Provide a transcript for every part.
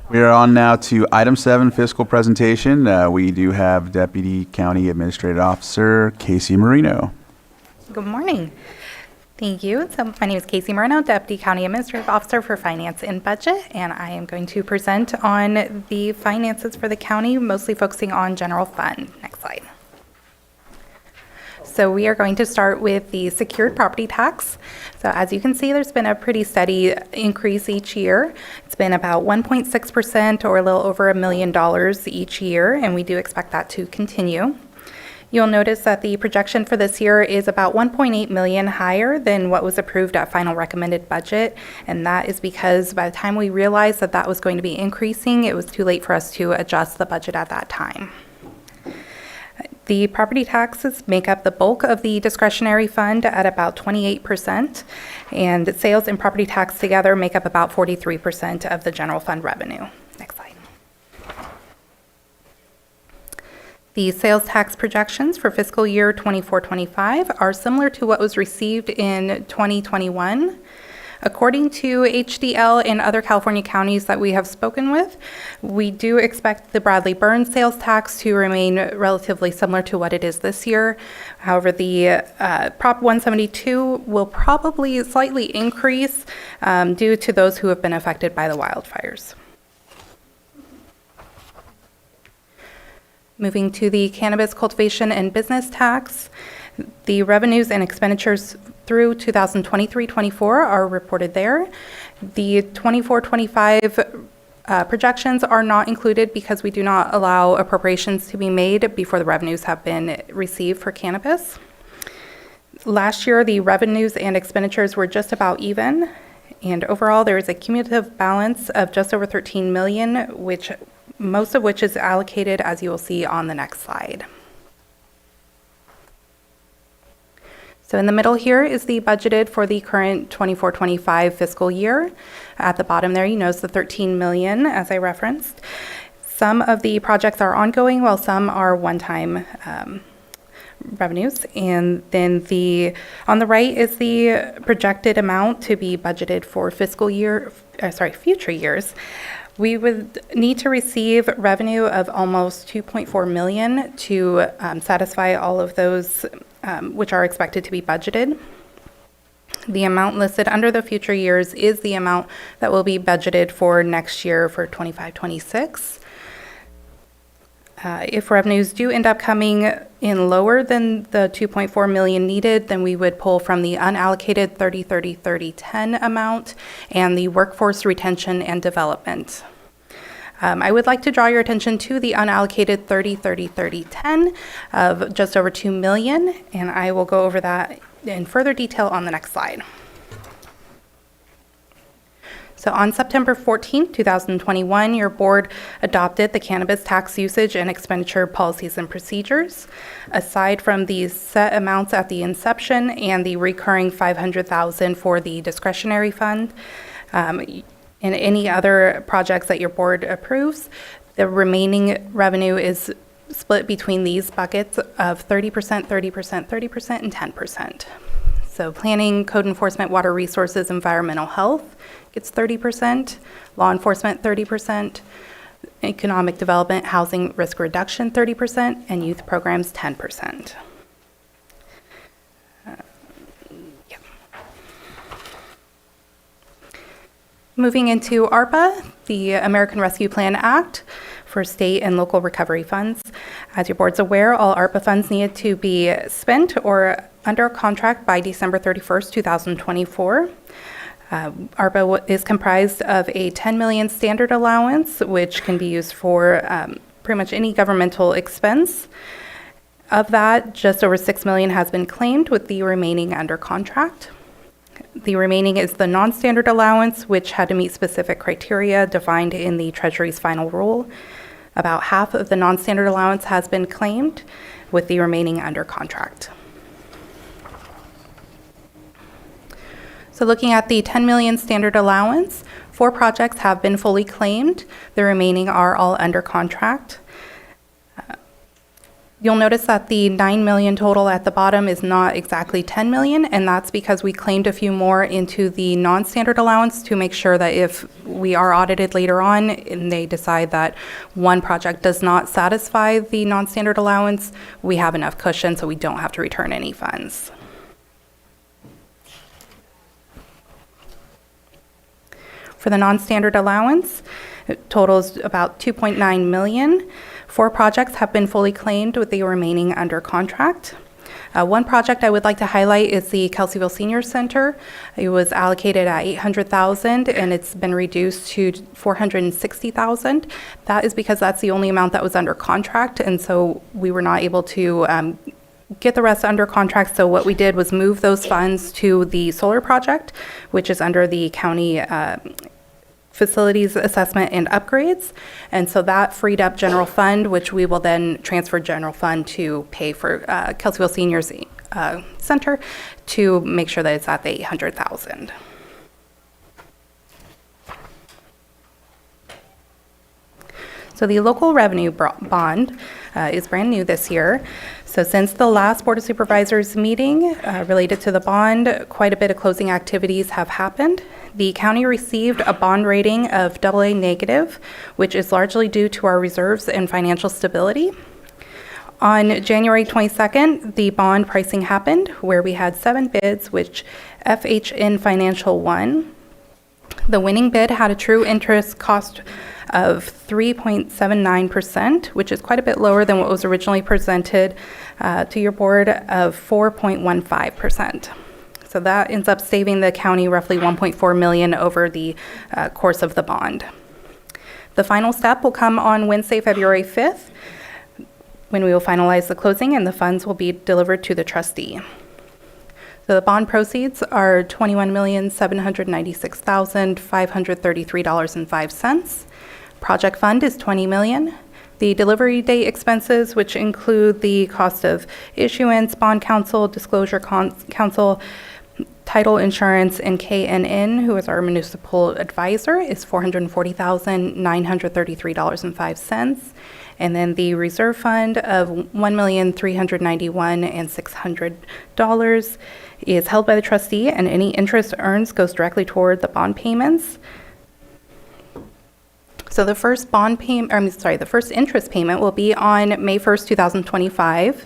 We are on now to item 7, fiscal presentation. We do have Deputy County Administrative Officer Casey Moreno. Good morning. Thank you. So my name is Casey Moreno, Deputy County Administrative Officer for Finance and Budget, and I am going to present on the finances for the county, mostly focusing on general fund. Next slide. So we are going to start with the secured property tax. So as you can see, there's been a pretty steady increase each year. It's been about 1.6% or a little over $1 million each year, and we do expect that to continue. You'll notice that the projection for this year is about 1.8 million higher than what was approved at final recommended budget, and that is because by the time we realized that that was going to be increasing, it was too late for us to adjust the budget at that time. The property taxes make up the bulk of the discretionary fund at about 28%, and sales and property tax together make up about 43% of the general fund revenue. Next slide. The sales tax projections for fiscal year 24-25 are similar to what was received in 2021. According to HDL and other California counties that we have spoken with, we do expect the Bradley Burns sales tax to remain relatively similar to what it is this year. However, the Prop 172 will probably slightly increase due to those who have been affected by the wildfires. Moving to the cannabis cultivation and business tax, the revenues and expenditures through 2023-24 are reported there. The 24-25 projections are not included because we do not allow appropriations to be made before the revenues have been received for cannabis. Last year, the revenues and expenditures were just about even, and overall there is a cumulative balance of just over 13 million, which most of which is allocated, as you will see on the next slide. So in the middle here is the budgeted for the current 24-25 fiscal year. At the bottom there, you notice the 13 million as I referenced. Some of the projects are ongoing while some are one-time revenues. And then on the right is the projected amount to be budgeted for future years. We would need to receive revenue of almost 2.4 million to satisfy all of those which are expected to be budgeted. The amount listed under the future years is the amount that will be budgeted for next year for 25-26. If revenues do end up coming in lower than the 2.4 million needed, then we would pull from the unallocated 30-30-30-10 amount and the workforce retention and development. I would like to draw your attention to the unallocated 30-30-30-10 of just over 2 million, and I will go over that in further detail on the next slide. So on September 14, 2021, your board adopted the cannabis tax usage and expenditure policies and procedures. Aside from the set amounts at the inception and the recurring $500,000 for the discretionary fund, and any other projects that your board approves, the remaining revenue is split between these buckets of 30%, 30%, 30%, and 10%. So planning, code enforcement, water resources, environmental health gets 30%, law enforcement 30%, economic development, housing risk reduction 30%, and youth programs 10%. Moving into ARPA, the American Rescue Plan Act for state and local recovery funds. As your board's aware, all ARPA funds needed to be spent or under contract by December 31st, 2024. ARPA is comprised of a 10 million standard allowance, which can be used for pretty much any governmental expense. Of that, just over 6 million has been claimed, with the remaining under contract. The remaining is the non-standard allowance, which had to meet specific criteria defined in the Treasury's final rule. About half of the non-standard allowance has been claimed, with the remaining under contract. So looking at the 10 million standard allowance, 4 projects have been fully claimed. The remaining are all under contract. You'll notice that the 9 million total at the bottom is not exactly 10 million, and that's because we claimed a few more into the non-standard allowance to make sure that if we are audited later on and they decide that one project does not satisfy the non-standard allowance, we have enough cushion so we don't have to return any funds. For the non-standard allowance, it totals about 2.9 million. 4 projects have been fully claimed with the remaining under contract. One project I would like to highlight is the Kelseyville Senior Center. It was allocated at $800,000 and it's been reduced to $460,000. That is because that's the only amount that was under contract, and so we were not able to get the rest under contract. So what we did was move those funds to the solar project, which is under the county facilities assessment and upgrades. And so that freed up general fund, which we will then transfer general fund to pay for Kelseyville Seniors Center to make sure that it's at the 800,000. So the local revenue bond is brand new this year. So since the last Board of Supervisors meeting related to the bond, quite a bit of closing activities have happened. The county received a bond rating of AA negative, which is largely due to our reserves and financial stability. On January 22nd, the bond pricing happened, where we had 7 bids, which FHN Financial won. The winning bid had a true interest cost of 3.79%, which is quite a bit lower than what was originally presented to your board of 4.15%. So that ends up saving the county roughly $1.4 million over the course of the bond. The final step will come on Wednesday, February 5th, when we will finalize the closing and the funds will be delivered to the trustee. The bond proceeds are $21,796,533.05. Project fund is $20 million. The delivery date expenses, which include the cost of issuance, bond counsel, disclosure counsel, title insurance, and KNN, who is our municipal advisor, is $440,933.05. And then the reserve fund of $1,391,600 is held by the trustee, and any interest earned goes directly toward the bond payments. So the first the first interest payment will be on May 1st, 2025.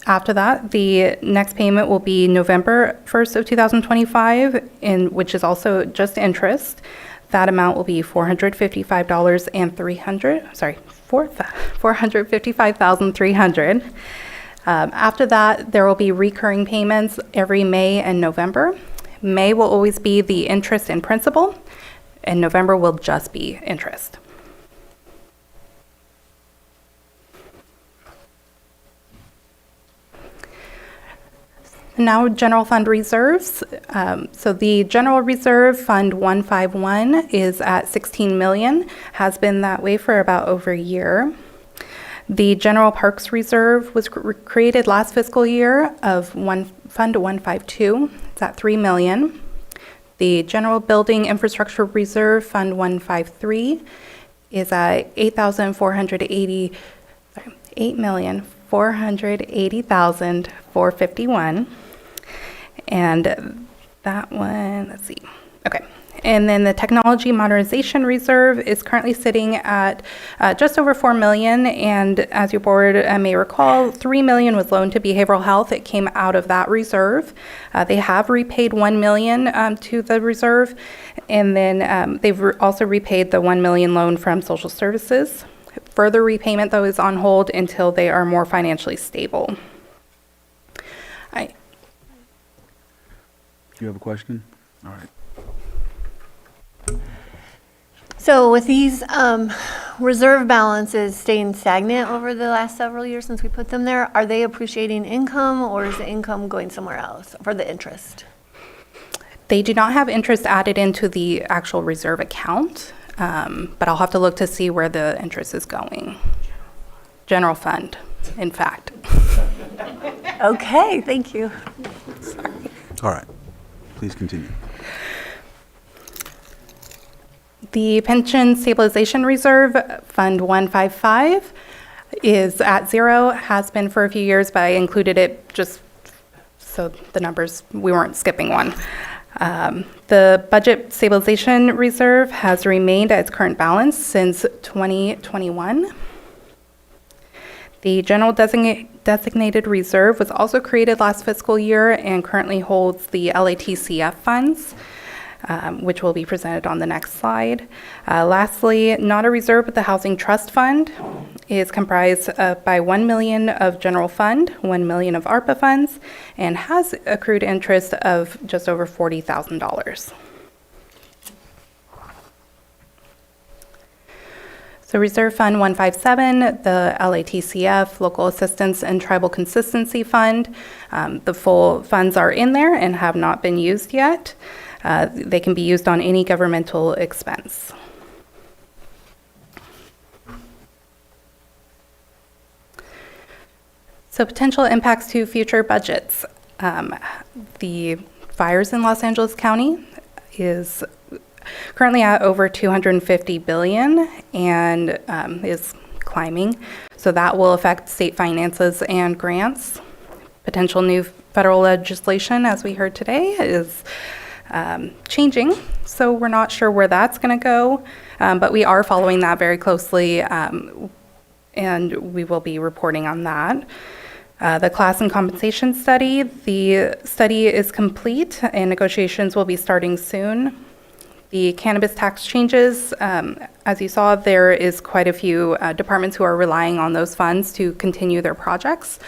After that, the next payment will be November 1st of 2025, which is also just interest. That amount will be $455,300. After that, there will be recurring payments every May and November. May will always be the interest and principal, and November will just be interest. Now, general fund reserves. So the general reserve, Fund 151, is at $16 million, has been that way for about over a year. The general parks reserve was created last fiscal year of Fund 152. It's at $3 million. The general building infrastructure reserve, Fund 153, is at $8,480,450,451. And that one, let's see. Okay. And then the technology modernization reserve is currently sitting at just over $4 million. And as your board may recall, $3 million was loaned to behavioral health. It came out of that reserve. They have repaid $1 million to the reserve. And then they've also repaid the $1 million loan from social services. Further repayment, though, is on hold until they are more financially stable. Do you have a question? All right. So with these reserve balances staying stagnant over the last several years since we put them there, are they appreciating income, or is the income going somewhere else for the interest? They do not have interest added into the actual reserve account, but I'll have to look to see where the interest is going. General fund, in fact. Okay, thank you. All right. Please continue. The Pension Stabilization Reserve, Fund 155, is at zero, has been for a few years, but I included it just so the numbers, we weren't skipping one. The budget stabilization reserve has remained at its current balance since 2021. The general designated reserve was also created last fiscal year and currently holds the LATCF funds, which will be presented on the next slide. Lastly, not a reserve, but the Housing Trust Fund is comprised by $1 million of general fund, $1 million of ARPA funds, and has accrued interest of just over $40,000. So Reserve Fund 157, the LATCF, Local Assistance and Tribal Consistency Fund, the full funds are in there and have not been used yet. They can be used on any governmental expense. So potential impacts to future budgets. The fires in Los Angeles County is currently at over $250 billion and is climbing. So that will affect state finances and grants. Potential new federal legislation, as we heard today, is changing. So we're not sure where that's going to go, but we are following that very closely, and we will be reporting on that. The class and compensation study, the study is complete and negotiations will be starting soon. The cannabis tax changes, as you saw, there is quite a few departments who are relying on those funds to continue their projects.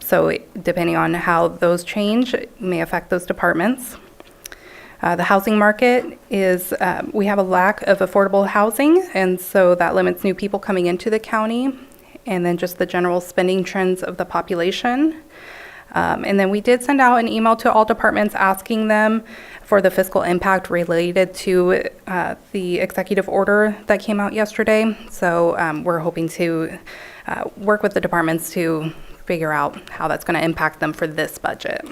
So depending on how those change, it may affect those departments. The housing market is, we have a lack of affordable housing, and so that limits new people coming into the county, and then just the general spending trends of the population. And then we did send out an email to all departments asking them for the fiscal impact related to the executive order that came out yesterday. So we're hoping to work with the departments to figure out how that's going to impact them for this budget.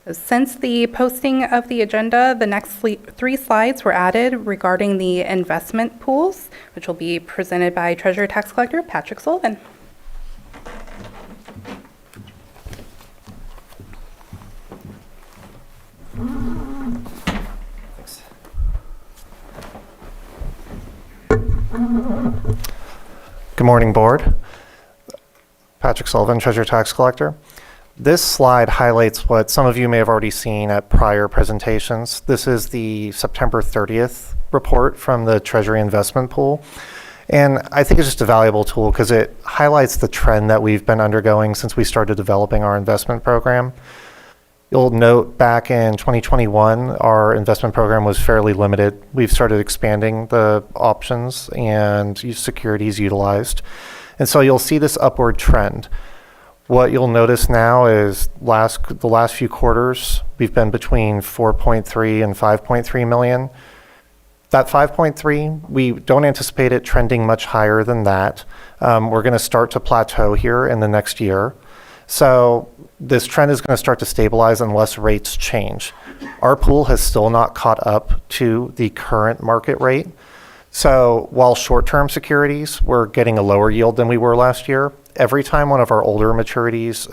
Since the posting of the agenda, the next 3 slides were added regarding the investment pools, which will be presented by Treasurer Tax Collector Patrick Sullivan. Thanks. Good morning, Board. Patrick Sullivan, Treasurer Tax Collector. This slide highlights what some of you may have already seen at prior presentations. This is the September 30th report from the Treasury Investment Pool. And I think it's just a valuable tool because it highlights the trend that we've been undergoing since we started developing our investment program. You'll note back in 2021, our investment program was fairly limited. We've started expanding the options and securities utilized. And so you'll see this upward trend. What you'll notice now is the last few quarters, we've been between 4.3 and 5.3 million. That 5.3, we don't anticipate it trending much higher than that. We're going to start to plateau here in the next year. So this trend is going to start to stabilize unless rates change. Our pool has still not caught up to the current market rate. So while short-term securities, we're getting a lower yield than we were last year. Every time one of our older securities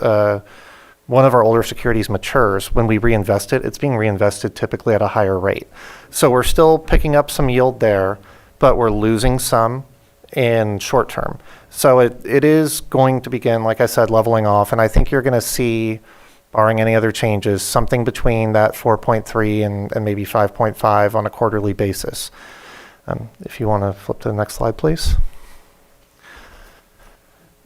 matures, when we reinvest it, it's being reinvested typically at a higher rate. So we're still picking up some yield there, but we're losing some in short term. So it is going to begin, like I said, leveling off. And I think you're going to see, barring any other changes, something between that 4.3 and maybe 5.5 on a quarterly basis. If you want to flip to the next slide, please.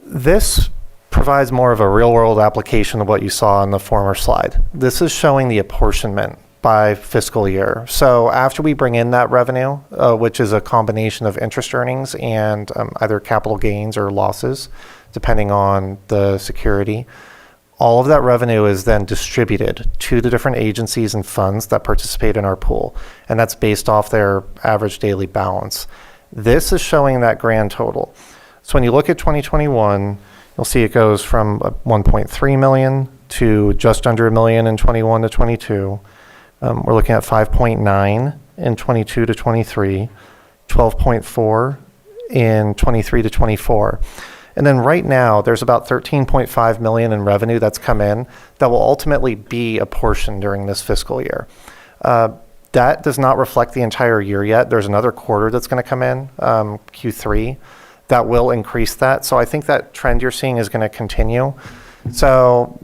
This provides more of a real-world application of what you saw on the former slide. This is showing the apportionment by fiscal year. So after we bring in that revenue, which is a combination of interest earnings and either capital gains or losses, depending on the security, all of that revenue is then distributed to the different agencies and funds that participate in our pool. And that's based off their average daily balance. This is showing that grand total. So when you look at 2021, you'll see it goes from 1.3 million to just under a million in 21 to 22. We're looking at 5.9 in 22 to 23, 12.4 in 23 to 24. And then right now, there's about 13.5 million in revenue that's come in that will ultimately be apportioned during this fiscal year. That does not reflect the entire year yet. There's another quarter that's going to come in, Q3, that will increase that. So I think that trend you're seeing is going to continue. So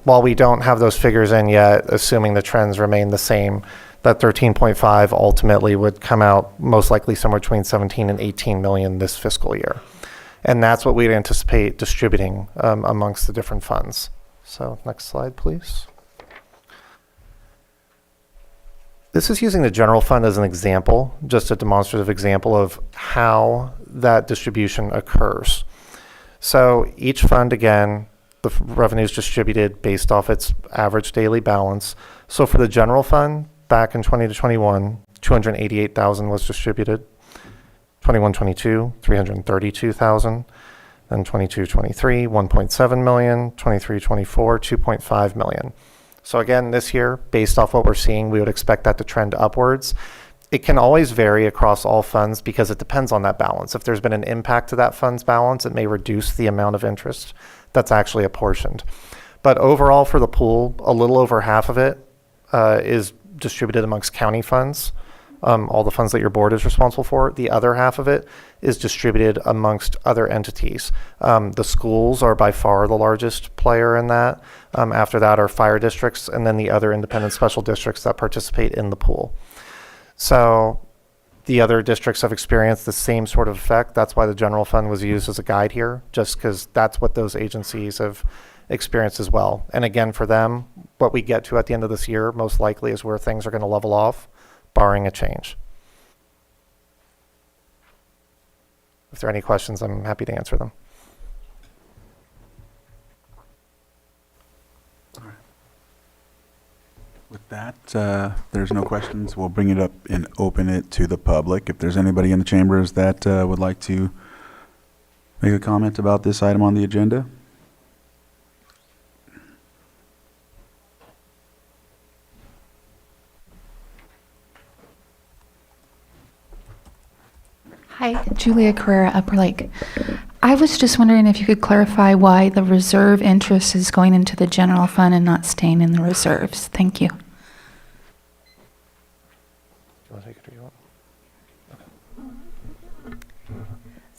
while we don't have those figures in yet, assuming the trends remain the same, that 13.5 ultimately would come out most likely somewhere between 17 and 18 million this fiscal year. And that's what we'd anticipate distributing amongst the different funds. So next slide, please. This is using the general fund as an example, just a demonstrative example of how that distribution occurs. So each fund, again, the revenue is distributed based off its average daily balance. So for the general fund, back in 20 to 21, 288,000 was distributed. 21-22, 332,000. Then 22-23, 1.7 million. 23-24, 2.5 million. So again, this year, based off what we're seeing, we would expect that to trend upwards. It can always vary across all funds because it depends on that balance. If there's been an impact to that fund's balance, it may reduce the amount of interest that's actually apportioned. But overall for the pool, a little over half of it is distributed amongst county funds, all the funds that your board is responsible for. The other half of it is distributed amongst other entities. The schools are by far the largest player in that. After that are fire districts and then the other independent special districts that participate in the pool. So the other districts have experienced the same sort of effect. That's why the general fund was used as a guide here, just because that's what those agencies have experienced as well. And again, for them, what we get to at the end of this year most likely is where things are going to level off, barring a change. If there are any questions, I'm happy to answer them. With that, there's no questions. We'll bring it up and open it to the public. If there's anybody in the chambers that would like to make a comment about this item on the agenda. Hi, Julia Carrera, Upper Lake. I was just wondering if you could clarify why the reserve interest is going into the general fund and not staying in the reserves. Thank you. Do you want to take it or you want?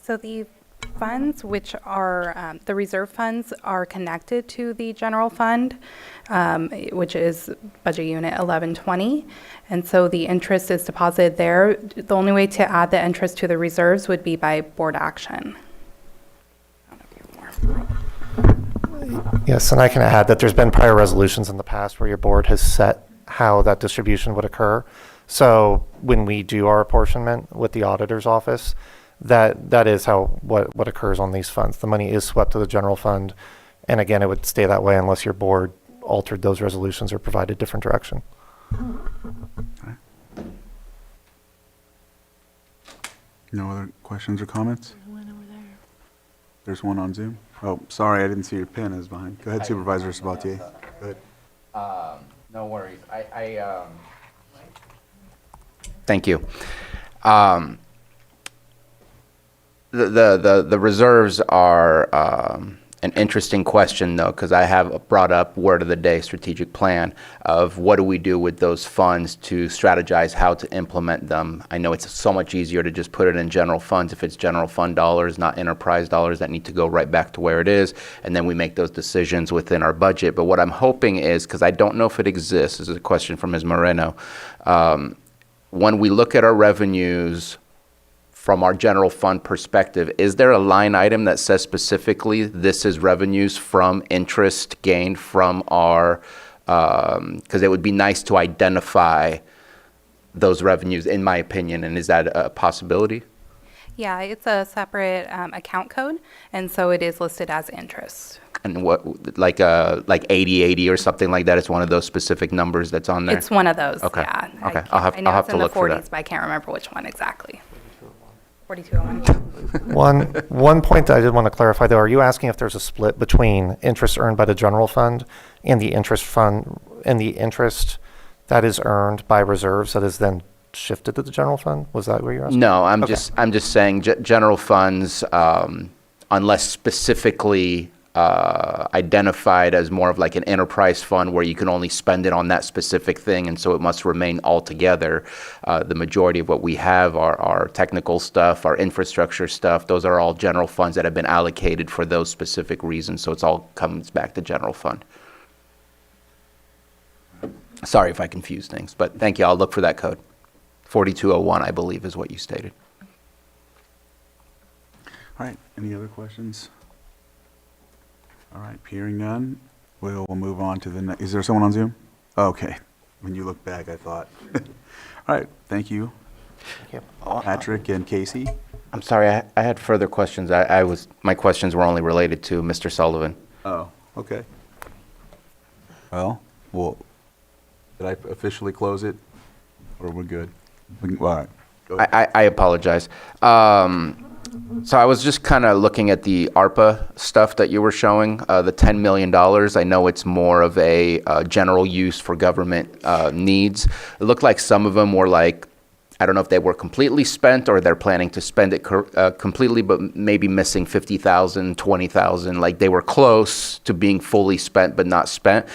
So the funds, which are the reserve funds, are connected to the general fund, which is budget unit 1120. And so the interest is deposited there. The only way to add the interest to the reserves would be by board action. Yes, and I can add that there's been prior resolutions in the past where your board has set how that distribution would occur. So when we do our apportionment with the auditor's office, that is how what occurs on these funds. The money is swept to the general fund, and again, it would stay that way unless your board altered those resolutions or provided different direction. Okay. No other questions or comments? There's one on Zoom. Oh, sorry, I didn't see your pen is behind. Go ahead, Supervisor Sabatier. Go ahead. No worries. Thank you. The reserves are an interesting question, though, because I have brought up word of the day strategic plan of what do we do with those funds to strategize how to implement them. I know it's so much easier to just put it in general funds if it's general fund dollars, not enterprise dollars that need to go right back to where it is, and then we make those decisions within our budget. But what I'm hoping is, because I don't know if it exists, this is a question from Ms. Moreno, when we look at our revenues from our general fund perspective, is there a line item that says specifically this is revenues from interest gained from our, because it would be nice to identify those revenues, in my opinion, and is that a possibility? Yeah, it's a separate account code, and so it is listed as interest. And what, like 8080 or something like that? It's one of those specific numbers that's on there? It's one of those, Okay. yeah. Okay. I know I'll have it's to in look the for 40s, that. but I can't remember which one exactly. 4201. One point that I did want to clarify, though, are you asking if there's a split between interest earned by the general fund and the interest fund, and the interest that is earned by reserves that is then shifted to the general fund? Was that what you're asking? No, I'm Okay. just saying general funds, on unless specifically identified as more of like an enterprise fund where you can only spend it on that specific thing, and so it must remain all together. The majority of what we have are our technical stuff, our infrastructure stuff. Those are all general funds that have been allocated for those specific reasons, so it's all comes back to general fund. Sorry if I confuse things, but thank you. I'll look for that code. 4201, I believe, is what you stated. All right, any other questions? All right, hearing none, we'll move on to the next. Is there someone on Zoom? Okay, when you look back, I thought. All right, thank you, Patrick and Casey. I'm sorry, I had further questions. My questions were only related to Mr. Sullivan. Oh, okay. Well, did I officially close it, or we're good? All right. Go ahead. I apologize. So I was just kind of looking at the ARPA stuff that you were showing, the $10 million. I know it's more of a general use for government needs. It looked like some of them were like, I don't know if they were completely spent or they're planning to spend it completely, but maybe missing 50,000, 20,000. Like they were close to being fully spent, but not spent.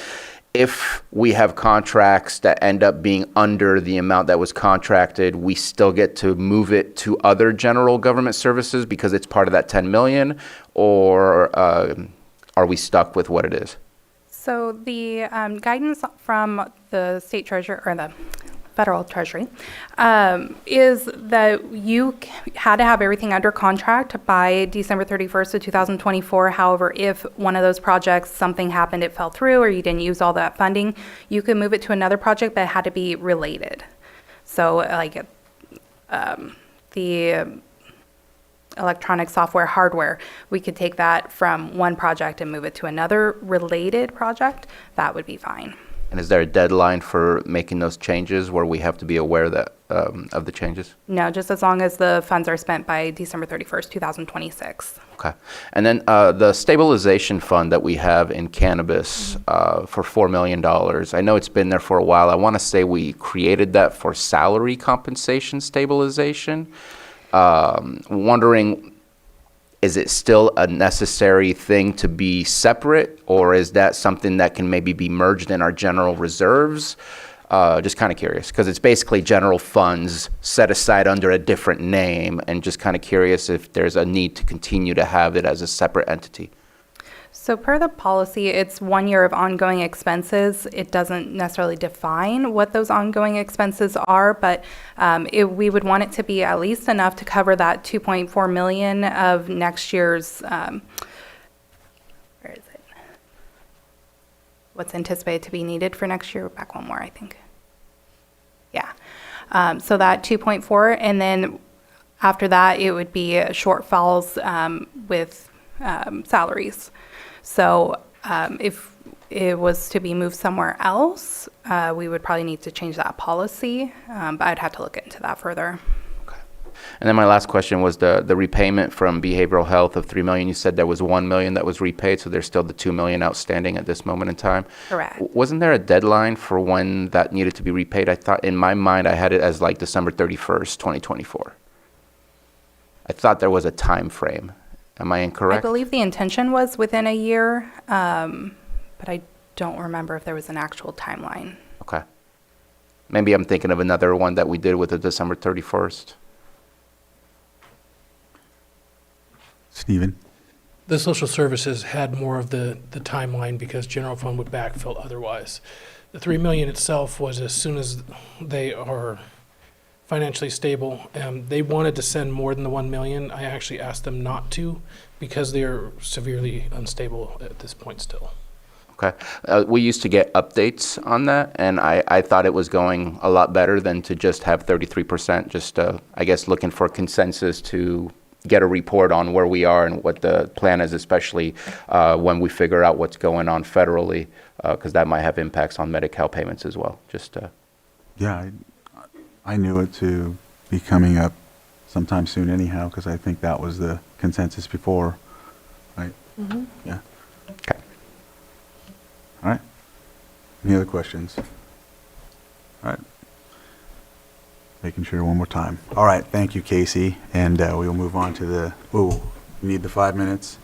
If we have contracts that end up being under the amount that was contracted, we still get to move it to other general government services because it's part of that 10 million, or are we stuck with what it is? So the guidance from the state treasurer or the federal treasury is that you had to have everything under contract by December 31st of 2024. However, if one of those projects, something happened, it fell through, or you didn't use all that funding, you could move it to another project, but it had to be related. So like the electronic software hardware, we could take that from one project and move it to another related project. That would be fine. And is there a deadline for making those changes where we have to be aware that of the changes? No, just as long as the funds are spent by December 31st, 2026. Okay. And then the stabilization fund that we have in cannabis for $4 million, I know it's been there for a while. I want to say we created that for salary compensation stabilization. Wondering, is it still a necessary thing to be separate, or is that something that can maybe be merged in our general reserves? Just kind of curious, because it's basically general funds set aside under a different name, and just kind of curious if there's a need to continue to have it as a separate entity. So per the policy, it's 1 year of ongoing expenses. It doesn't necessarily define what those ongoing expenses are, but we would want it to be at least enough to cover that 2.4 million of next year's, where is it? What's anticipated to be needed for next year? Back one more, I think. Yeah. So that 2.4, and then after that, it would be shortfalls with salaries. So if it was to be moved somewhere else, we would probably need to change that policy, but I'd have to look into that further. Okay. And then my last question was the repayment from behavioral health of $3 million. You said there was $1 million that was repaid, so there's still the $2 million outstanding at this moment in time. Correct. Wasn't there a deadline for when that needed to be repaid? I thought, in my mind, I had it as like December 31st, 2024. I thought there was a time frame. Am I incorrect? I believe the intention was within a year, but I don't remember if there was an actual timeline. Okay. Maybe I'm thinking of another one that we did with the December 31st. Stephen? The social services had more of the timeline because general fund would backfill otherwise. The $3 million itself was as soon as they are financially stable. They wanted to send more than the $1 million. I actually asked them not to because they're severely unstable at this point still. Okay. We used to get updates on that, and I thought it was going a lot better than to just have 33%. Just, I guess, looking for consensus to get a report on where we are and what the plan is, especially when we figure out what's going on federally, because that might have impacts on Medi-Cal payments as well. Just. Yeah, I knew it to be coming up sometime soon anyhow, because I think that was the consensus before, right? Mm-hmm. Yeah. Okay. All right. Any other questions? All right. Making sure one more time. All right. Thank you, Casey. And we will move on to the, You need the 5 minutes?